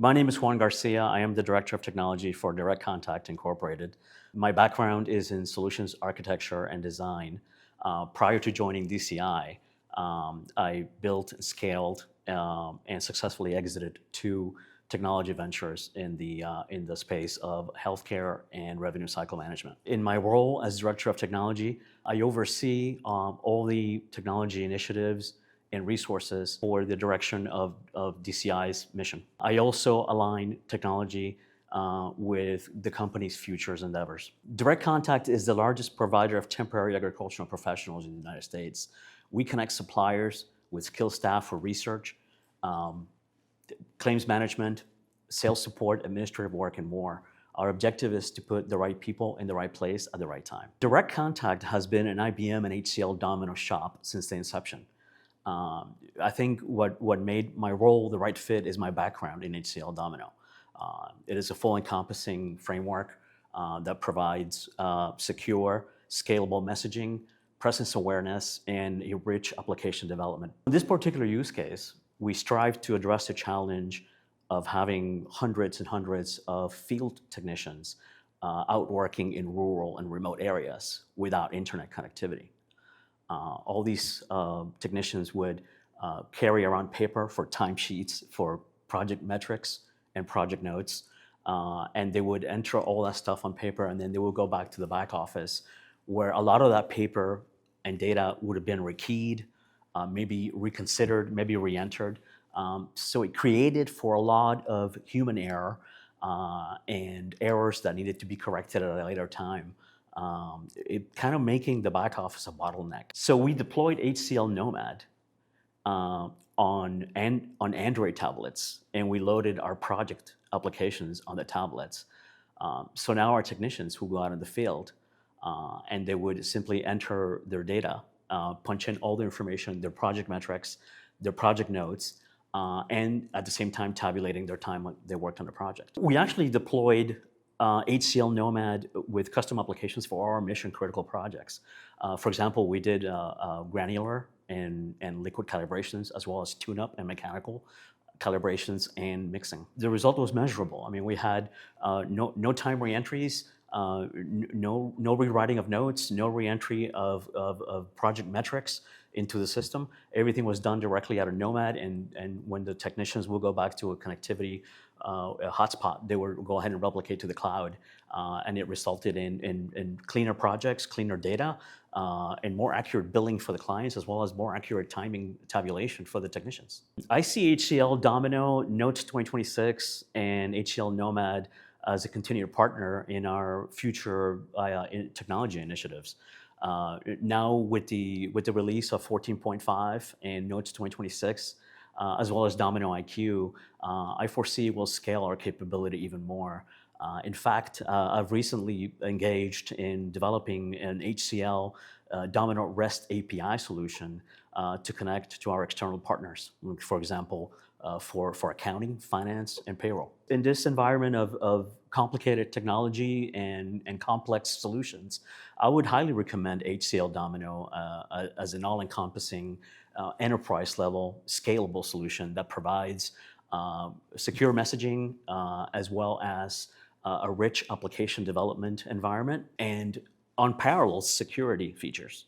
My name is Juan Garcia. I am the Director of Technology for Direct Contact Incorporated. My background is in solutions architecture and design. Prior to joining DCI, I built, scaled, and successfully exited two technology ventures in the space of healthcare and revenue cycle management. In my role as Director of Technology, I oversee all the technology initiatives and resources for the direction of DCI's mission. I also align technology with the company's futures endeavors. Direct Contact is the largest provider of temporary agricultural professionals in the United States. We connect suppliers with skilled staff for research, claims management, sales support, administrative work, and more. Our objective is to put the right people in the right place at the right time. Direct Contact has been an IBM and HCL Domino shop since the inception. I think what made my role the right fit is my background in HCL Domino. It is a full encompassing framework that provides secure, scalable messaging, presence awareness, and a rich application development. In this particular use case, we strive to address the challenge of having hundreds and hundreds of field technicians out working in rural and remote areas without internet connectivity. All these technicians would carry around paper for timesheets, for project metrics and project notes, and they would enter all that stuff on paper, and then they would go back to the back office where a lot of that paper and data would have been rekeyed, maybe reconsidered, maybe re-entered. So it created for a lot of human error and errors that needed to be corrected at a later time. It kind of making the back office a bottleneck. So we deployed HCL Nomad on Android tablets, and we loaded our project applications on the tablets. So now our technicians who go out in the field, and they would simply enter their data, punch in all the information, their project metrics, their project notes, and at the same time tabulating their time when they worked on the project. We actually deployed HCL Nomad with custom applications for our mission critical projects. For example, we did granular and liquid calibrations, as well as tune-up and mechanical calibrations and mixing. The result was measurable. I mean, we had no time re-entries, no rewriting of notes, no re-entry of project metrics into the system. Everything was done directly out of Nomad, and when the technicians will go back to a connectivity a hotspot, they would go ahead and replicate to the cloud, and it resulted in cleaner projects, cleaner data, and more accurate billing for the clients, as well as more accurate timing tabulation for the technicians. I see HCL Domino, Notes 2026, and HCL Nomad as a continued partner in our future technology initiatives. Now with the release of 14.5 and Notes 2026, as well as Domino IQ, I foresee we'll scale our capability even more. In fact, I've recently engaged in developing an HCL Domino REST API solution to connect to our external partners, for example, for accounting, finance, and payroll. In this environment of complicated technology and complex solutions, I would highly recommend HCL Domino as an all-encompassing enterprise-level scalable solution that provides secure messaging as well as a rich application development environment and unparalleled security features.